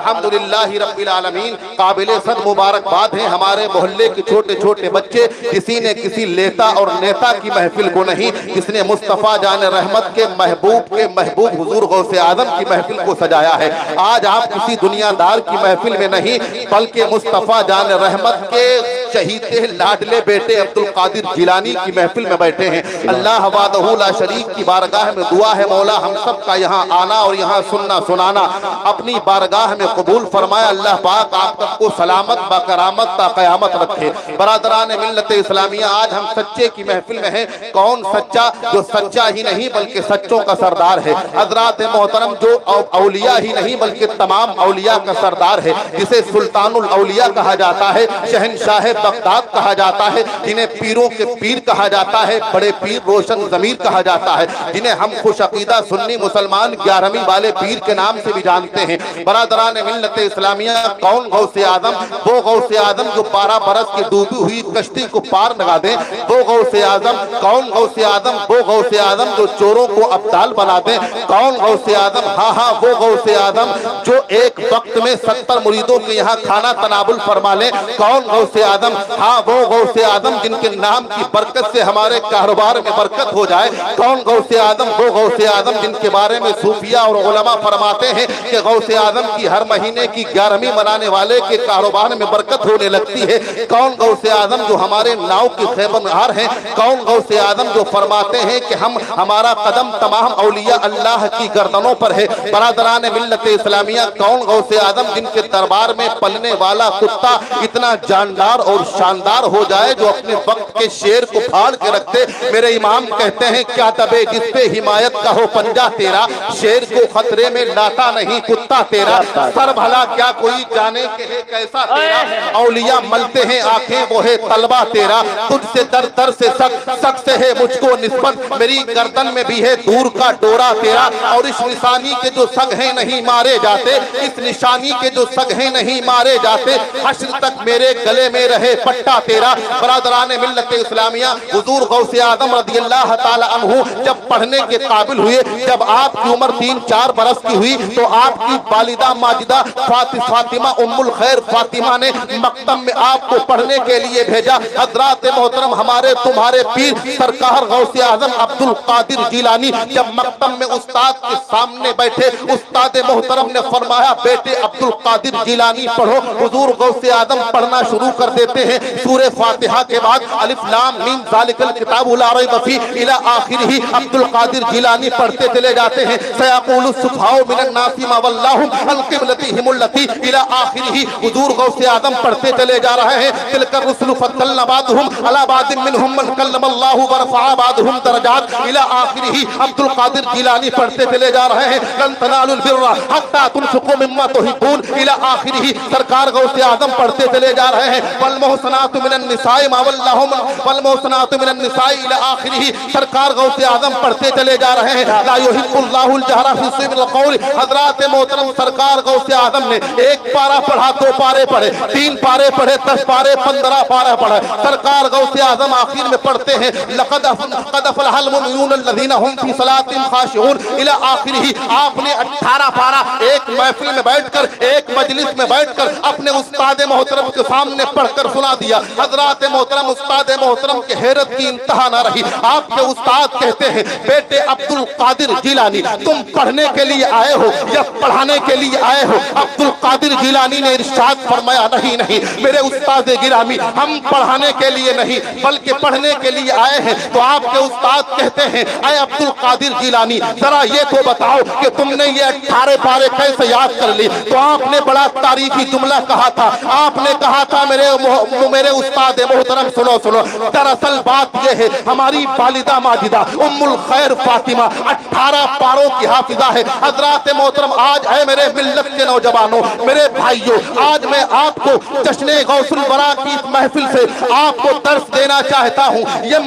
الحمدللہ رب العالمین۔ قابل صد مبارکباد ہیں ہمارے محلے کے چھوٹے چھوٹے بچے، کسی نے کسی لیتا اور نیتا کی محفل کو نہیں، جس نے مصطفیٰ جان رحمت کے محبوب حضور غوث اعظم کی محفل کو سجایا ہے۔ آج آپ کسی دنیا دار کی محفل میں نہیں بلکہ مصطفیٰ جان رحمت کے شہید لاڈلے بیٹے عبد القادر جیلانی کی محفل میں بیٹھے ہیں۔ اللہ وحدہ لا شریک کی بارگاہ میں دعا ہے مولا ہم سب کا یہاں آنا اور یہاں سننا سنانا اپنی بارگاہ میں قبول فرمائے۔ اللہ پاک آپ سب کو سلامت با کرامت تا قیامت رکھے۔ برادران ملت اسلامیہ، آج ہم سچے کی محفل میں ہیں۔ کون سچا؟ جو سچا ہی نہیں بلکہ سچوں کا سردار ہے۔ حضرات محترم، جو اولیاء ہی نہیں بلکہ تمام اولیاء کا سردار ہے، جسے سلطان الاولیاء کہا جاتا ہے، شہنشاہ بغداد کہا جاتا ہے، جنہیں پیروں کے پیر کہا جاتا ہے، بڑے پیر روشن ضمیر کہا جاتا ہے، جنہیں ہم خوش عقیدہ سنی مسلمان 11ویں والے پیر کے نام سے بھی جانتے ہیں۔ برادران ملت اسلامیہ، کون غوث اعظم؟ وہ غوث اعظم جو 12 برس کی ڈوبی ہوئی کشتی کو پار لگا دیں۔ وہ غوث اعظم، کون غوث اعظم؟ وہ غوث اعظم جو چوروں کو ابدال بنا دیں۔ کون غوث اعظم؟ ہاں وہ غوث اعظم جو ایک وقت میں 70 مریدوں کے یہاں کھانا تناول فرما لیں۔ کون غوث اعظم؟ ہاں وہ غوث اعظم جن کے نام کی برکت سے ہمارے کاروبار میں برکت ہو جائے۔ کون غوث اعظم؟ وہ غوث اعظم جن کے بارے میں صوفیہ اور علماء فرماتے ہیں کہ غوث اعظم کی ہر مہینے کی 11ویں منانے والے کے کاروبار میں برکت ہونے لگتی ہے۔ کون غوث اعظم جو ہمارے ناؤ کی خیبرنہار ہیں؟ کون غوث اعظم جو فرماتے ہیں کہ ہمارا قدم تمام اولیاء اللہ کی گردنوں پر ہے؟ برادران ملت اسلامیہ، کون غوث اعظم جن کے دربار میں پلنے والا کتا اتنا جاندار اور شاندار ہو جائے جو اپنے وقت کے شیر کو پھاڑ کے رکھتے؟ میرے امام کہتے ہیں کیا دبے جس پہ حمایت کا ہو پنجہ تیرا، شیر کو خطرے میں لاتا نہیں کتا تیرا، سر بھلا کیا کوئی جانے کہ ہے کیسا تیرا، اولیاء ملتے ہیں آنکھیں وہ ہے طلبہ تیرا، تجھ سے در در سے سک سے ہے مجھ کو نسبت، میری گردن میں بھی ہے دور کا ڈورا تیرا، اور اس نشانی کے جو سگ ہیں نہیں مارے جاتے، اس نشانی کے جو سگ ہیں نہیں مارے جاتے، حشر تک میرے گلے میں رہے پٹا تیرا۔ برادران ملت اسلامیہ، حضور غوث اعظم رضی اللہ تعالی عنہ جب پڑھنے کے قابل ہوئے، جب آپ کی عمر 3-4 برس کی ہوئی تو آپ کی والدہ ماجدہ فاطمہ ام الخیر فاطمہ نے مکتب میں آپ کو پڑھنے کے لیے بھیجا۔ حضرات محترم، ہمارے تمہارے پیر سرکار غوث اعظم عبد القادر جیلانی جب مکتب میں استاد کے سامنے بیٹھے، استاد محترم نے فرمایا بیٹے عبد القادر جیلانی پڑھو۔ حضور غوث اعظم پڑھنا شروع کر دیتے ہیں۔ سورہ فاتحہ کے بعد الف لام میم ذالک الکتاب لا ریب فیہ الی آخرہ عبد القادر جیلانی پڑھتے چلے جاتے ہیں۔ سیقول السفہاء من الناس ما ولاھم عن قبلتہم التی الی آخرہ، حضور غوث اعظم پڑھتے چلے جا رہے ہیں۔ تلک الرسل فضلنا بعضهم علی بعض منهم من کلم اللہ ورفع بعضهم درجات الی آخرہ، عبد القادر جیلانی پڑھتے چلے جا رہے ہیں۔ لن تنالوا البر حتی تنفقوا مما تحبون الی آخرہ، سرکار غوث اعظم پڑھتے چلے جا رہے ہیں۔ والمحصنات من النساء ما ولاھم والمحصنات من النساء الی آخرہ، سرکار غوث اعظم پڑھتے چلے جا رہے ہیں۔ لا یحب اللہ الجہر فی السر بالقول، حضرات محترم سرکار غوث اعظم نے 1 پارہ پڑھا، 2 پارے پڑھے، 3 پارے پڑھے، 10 پارے، 15 پارہ پڑھے۔ سرکار غوث اعظم آخر میں پڑھتے ہیں لقد افلح المؤمنون الذین هم فی صلاتهم خاشعون الی آخرہ۔ آپ نے 18 پارہ ایک محفل میں بیٹھ کر، ایک مجلس میں بیٹھ کر اپنے استاد محترم کے سامنے پڑھ کر سنا دیا۔ حضرات محترم، استاد محترم کے حیرت کی انتہا نہ رہی۔ آپ کے استاد کہتے ہیں بیٹے عبد القادر جیلانی تم پڑھنے کے لیے آئے ہو یا پڑھانے کے لیے آئے ہو؟ عبد القادر جیلانی نے ارشاد فرمایا نہیں میرے استاد گرامی، ہم پڑھانے کے لیے نہیں بلکہ پڑھنے کے لیے آئے ہیں۔ تو آپ کے استاد کہتے ہیں اے عبد القادر جیلانی ذرا یہ تو بتاؤ کہ تم نے یہ 18 پارے کیسے یاد کر لی؟ تو آپ نے بڑا تاریخی جملہ کہا تھا، آپ نے کہا تھا میرے استاد محترم سنو، دراصل بات یہ ہے ہماری والدہ ماجدہ ام الخیر فاطمہ 18 پاروں کی حافظہ ہے۔ حضرات محترم، آج ہے میرے ملت کے نوجوانوں، میرے بھائیوں، آج میں آپ کو جشن غوث الورا کی محفل سے آپ کو درس دینا چاہتا ہوں۔ یہ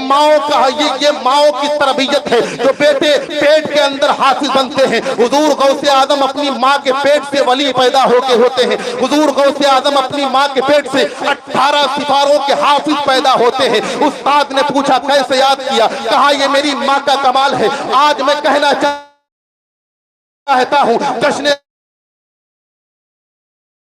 ماؤں کی تربیت ہے جو بیٹے پیٹ کے اندر حافظ بنتے ہیں۔ حضور غوث اعظم اپنی ماں کے پیٹ سے ولی پیدا ہو کے ہوتے ہیں۔ حضور غوث اعظم اپنی ماں کے پیٹ سے 18 سپاروں کے حافظ پیدا ہوتے ہیں۔ استاد نے پوچھا کیسے یاد کیا؟ کہا یہ میری ماں کا کمال ہے۔ آج میں کہنا چاہتا ہوں جشن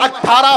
18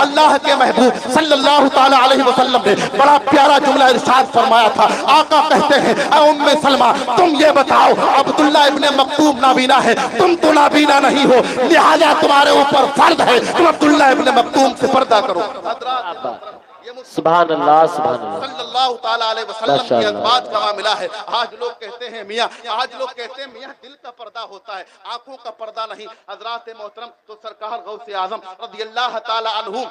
اللہ کے محبوب صلی اللہ تعالی علیہ وسلم نے بڑا پیارا جملہ ارشاد فرمایا تھا. آقا کہتے ہیں اے ام سلمہ تم یہ بتاؤ عبداللہ ابن مکتوم نابینا ہے, تم تو نابینا نہیں ہو, لہذا تمہارے اوپر فرض ہے تم عبداللہ ابن مکتوم سے پردہ کرو. سبحان اللہ سبحان اللہ صلی اللہ تعالیٰ علیہ وسلم کی عظمت کا ملا ہے. آج لوگ کہتے ہیں میاں دل کا پردہ ہوتا ہے, آنکھوں کا پردہ نہیں. حضرات محترم تو سرکار غوث اعظم رضی اللہ تعالیٰ عنہ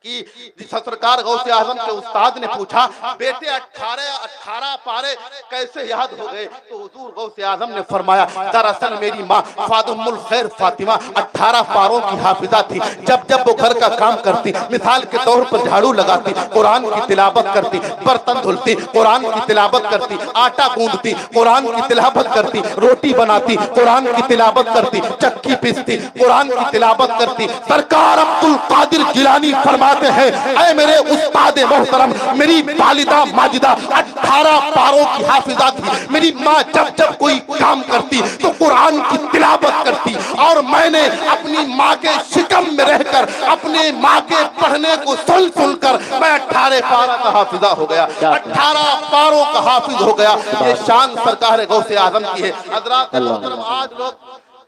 کی سرکار غوث اعظم کے استاد نے پوچھا بیٹے 18 پارے کیسے یاد ہو گئے؟ تو حضور غوث اعظم نے فرمایا دراصل میری ماں ام الخیر فاطمہ 18 پاروں کی حافظہ تھی. جب وہ گھر کا کام کرتی, مثال کے طور پر جھاڑو لگاتی, قرآن کی تلاوت کرتی, برتن دھلتی, قرآن کی تلاوت کرتی, آٹا گوندتی, قرآن کی تلاوت کرتی, روٹی بناتی, قرآن کی تلاوت کرتی, چکی پیستی, قرآن کی تلاوت کرتی. سرکار عبد القادر جیلانی فرماتے ہیں اے میرے استاد محترم میری والدہ ماجدہ 18 پاروں کی حافظہ تھی. میری ماں جب کوئی کام کرتی تو قرآن کی تلاوت کرتی, اور میں نے اپنی ماں کے شکم میں رہ کر اپنے ماں کے پڑھنے کو سن کر میں 18 پاروں کا حافظہ ہو گیا, 18 پاروں کا حافظ ہو گیا. یہ شان سرکار غوث اعظم کی ہے. حضرات محترم آج لوگ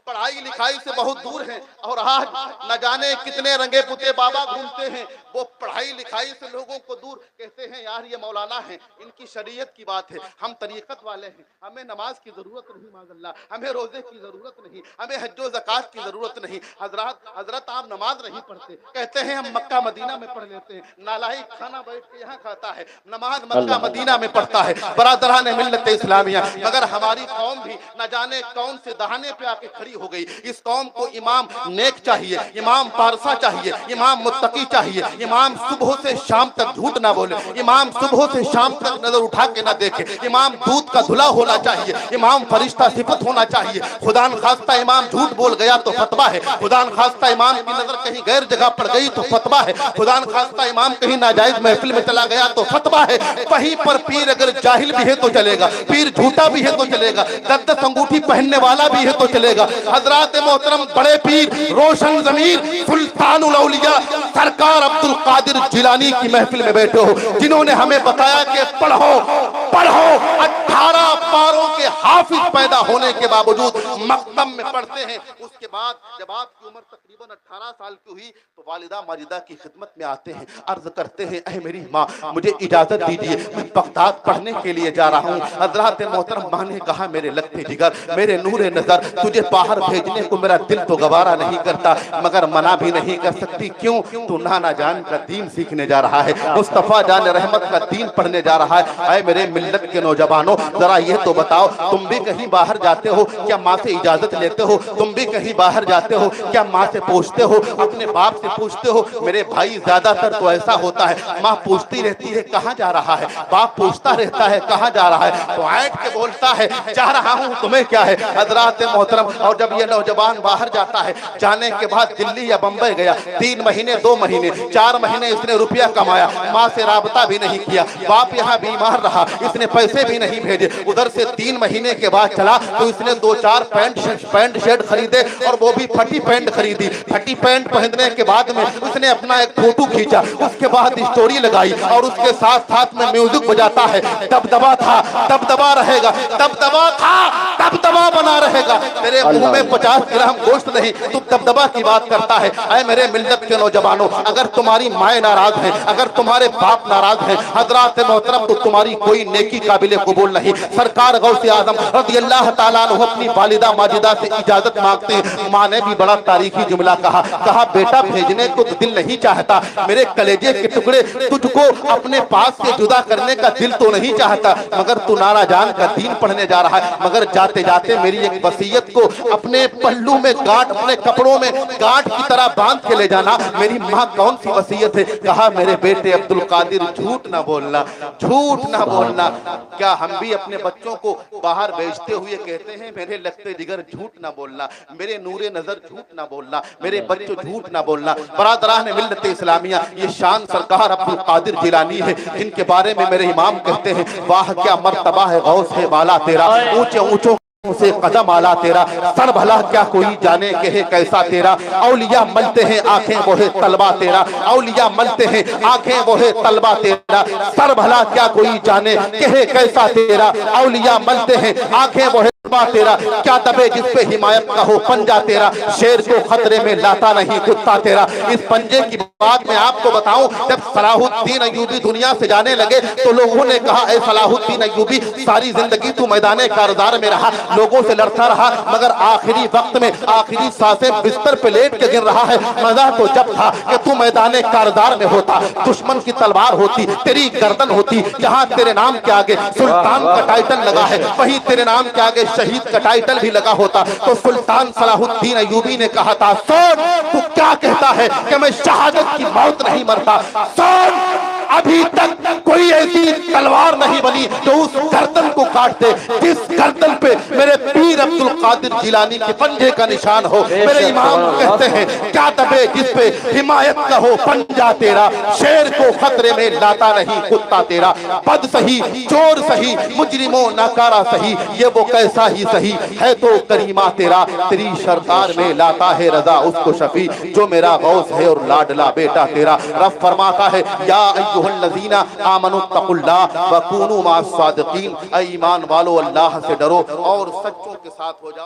پڑھائی لکھائی سے بہت دور ہیں, اور آج نہ جانے کتنے رنگے پتے بابا گھومتے ہیں. وہ پڑھائی لکھائی سے لوگوں کو دور کہتے ہیں یار یہ مولانا ہیں, ان کی شریعت کی بات ہے, ہم طریقت والے ہیں, ہمیں نماز کی ضرورت نہیں, معاذ اللہ ہمیں روزے کی ضرورت نہیں, ہمیں حج و زکات کی ضرورت نہیں. حضرت آپ نماز نہیں پڑھتے, کہتے ہیں ہم مکہ مدینہ میں پڑھ لیتے ہیں. نالائق کھانا بیٹھ کے یہاں کھاتا ہے, نماز مکہ مدینہ میں پڑھتا ہے. برادران ملت اسلامیہ, مگر ہماری قوم بھی نہ جانے کون سے دہانے پہ آ کے کھڑی ہو گئی. اس قوم کو امام نیک چاہیے, امام پارسا چاہیے, امام متقی چاہیے, امام صبح سے شام تک جھوٹ نہ بولے, امام صبح سے شام تک نظر اٹھا کے نہ دیکھے, امام دودھ کا دھلا ہونا چاہیے, امام فرشتہ صفت ہونا چاہیے. خدا نخواستہ امام جھوٹ بول گیا تو فتویٰ ہے, خدا نخواستہ امام کی نظر کہیں غیر جگہ پڑ گئی تو فتویٰ ہے, خدا نخواستہ امام کہیں ناجائز محفل میں چلا گیا تو فتویٰ ہے. وہیں پر پیر اگر جاہل بھی ہے تو چلے گا, پیر جھوٹا بھی ہے تو چلے گا, دس انگوٹھی پہننے والا بھی ہے تو چلے گا. حضرات محترم بڑے پیر روشن ضمیر سلطان الاولیاء سرکار عبد القادر جیلانی کی محفل میں بیٹھے ہو, جنہوں نے ہمیں بتایا کہ پڑھو 18 پاروں کے حافظ پیدا ہونے کے باوجود مکتب میں پڑھتے ہیں. اس کے بعد جب آپ کی عمر تقریباً 18 سال کی ہوئی تو والدہ ماجدہ کی خدمت میں آتے ہیں, عرض کرتے ہیں اے میری ماں مجھے اجازت دیجیے میں بغداد پڑھنے کے لیے جا رہا ہوں. حضرات محترم ماں نے کہا میرے لگتے جگر, میرے نور نظر, تجھے باہر بھیجنے کو میرا دل تو گوارا نہیں کرتا, مگر منع بھی نہیں کر سکتی. کیوں؟ تو نانا جان کا دین سیکھنے جا رہا ہے, مصطفیٰ جان رحمت کا دین پڑھنے جا رہا ہے. اے میرے ملت کے نوجوانوں ذرا یہ تو بتاؤ تم بھی کہیں باہر جاتے ہو کیا ماں سے اجازت لیتے ہو؟ تم بھی کہیں باہر جاتے ہو کیا ماں سے پوچھتے ہو, اپنے باپ سے پوچھتے ہو؟ میرے بھائی زیادہ تر تو ایسا ہوتا ہے, ماں پوچھتی رہتی ہے کہاں جا رہا ہے, باپ پوچھتا رہتا ہے کہاں جا رہا ہے, تو ایٹ کے بولتا ہے جا رہا ہوں تمہیں کیا ہے. حضرات محترم اور جب یہ نوجوان باہر جاتا ہے, جانے کے بعد دلی یا بمبئی گیا, 3 مہینے 2 مہینے 4 مہینے اس نے روپیہ کمایا, ماں سے رابطہ بھی نہیں کیا, باپ یہاں بیمار رہا, اس نے پیسے بھی نہیں بھیجے. ادھر سے 3 مہینے کے بعد چلا تو اس نے 2-4 پینٹ شرٹ خریدے, اور وہ بھی پھٹی پینٹ خریدی. پھٹی پینٹ پہننے کے بعد میں اس نے اپنا ایک فوٹو کھینچا, اس کے بعد اسٹوری لگائی, اور اس کے ساتھ میں میوزک بجاتا ہے. دبدبا تھا دبدبا رہے گا, دبدبا تھا دبدبا بنا رہے گا. تیرے منہ میں 50 گرام گوشت نہیں, تو دبدبا کی بات کرتا ہے. اے میرے ملت کے نوجوانوں, اگر تمہاری مائیں ناراض ہیں, اگر تمہارے باپ ناراض ہیں, حضرات محترم تو تمہاری کوئی نیکی قابل قبول نہیں. سرکار غوث اعظم رضی اللہ تعالیٰ عنہ اپنی والدہ ماجدہ سے اجازت مانگتے ہیں. ماں نے بھی بڑا تاریخی جملہ کہا بیٹا بھیجنے کو تو دل نہیں چاہتا, میرے کلیجے کے ٹکڑے تجھ کو اپنے پاس سے جدا کرنے کا دل تو نہیں چاہتا, مگر تو نانا جان کا دین پڑھنے جا رہا ہے. مگر جاتے جاتے میری ایک وصیت کو اپنے پہلو میں گاٹھ, اپنے کپڑوں میں گاٹھ کی طرح باندھ کے لے جانا. میری ماں کون سی وصیت ہے؟ کہا میرے بیٹے عبد القادر جھوٹ نہ بولنا, جھوٹ نہ بولنا. کیا ہم بھی اپنے بچوں کو باہر بیچتے ہوئے کہتے ہیں میرے لگتے جگر جھوٹ نہ بولنا, میرے نور نظر جھوٹ نہ بولنا, میرے بچوں جھوٹ نہ بولنا. برادران ملت اسلامیہ, یہ شان سرکار عبد القادر جیلانی ہے, جن کے بارے میں میرے امام کہتے ہیں واہ کیا مرتبہ ہے غوث ہے بالا تیرا, اونچے اونچوں سے قدم آلا تیرا، سر بھلا کیا کوئی جانے کہ ہے کیسا تیرا، اولیاء ملتے ہیں آنکھیں وہ ہے طلبہ تیرا، اولیاء ملتے ہیں آنکھیں وہ ہے طلبہ تیرا، سر بھلا کیا کوئی جانے کہ ہے کیسا تیرا، اولیاء ملتے ہیں آنکھیں وہ ہے تیرا، کیا دبے جس پہ حمایت کا ہو پنجہ تیرا، شیر کو خطرے میں لاتا نہیں کتا تیرا۔ اس پنجے کی بات میں آپ کو بتاؤں، جب صلاح الدین ایوبی دنیا سے جانے لگے تو لوگوں نے کہا اے صلاح الدین ایوبی ساری زندگی تو میدان کارزار میں رہا، لوگوں سے لڑتا رہا، مگر آخری وقت میں آخری سانسیں بستر پہ لیٹ کے گر رہا ہے، مزہ تو جب تھا کہ تو میدان کارزار میں ہوتا، دشمن کی تلوار ہوتی، تیری گردن ہوتی، جہاں تیرے نام کے آگے سلطان کا ٹائٹل لگا ہے وہیں تیرے نام کے آگے شہید کا ٹائٹل بھی لگا ہوتا۔ تو سلطان صلاح الدین ایوبی نے کہا تھا سن تو کیا کہتا ہے کہ میں شہادت کی موت نہیں مرتا، سن ابھی تک کوئی ایسی تلوار نہیں بنی جو اس گردن کو کاٹ دے جس گردن پہ میرے پیر عبد القادر جیلانی کے پنجے کا نشان ہو۔ میرے امام کہتے ہیں کیا دبے جس پہ حمایت کا ہو پنجہ تیرا، شیر کو خطرے میں لاتا نہیں کتا تیرا، بد سہی چور سہی مجرم و ناکارہ سہی یہ وہ کیسا ہی سہی ہے تو کریمہ تیرا، تیری شرطار میں لاتا ہے رضا اس کو شفیع جو میرا غوث ہے اور لاڈلا بیٹا تیرا۔ رب فرماتا ہے یا ایھا الذین آمنوا اتقوا اللہ وکونوا مع الصادقین، اے ایمان والو اللہ سے ڈرو اور سچوں کے ساتھ ہو جاؤ۔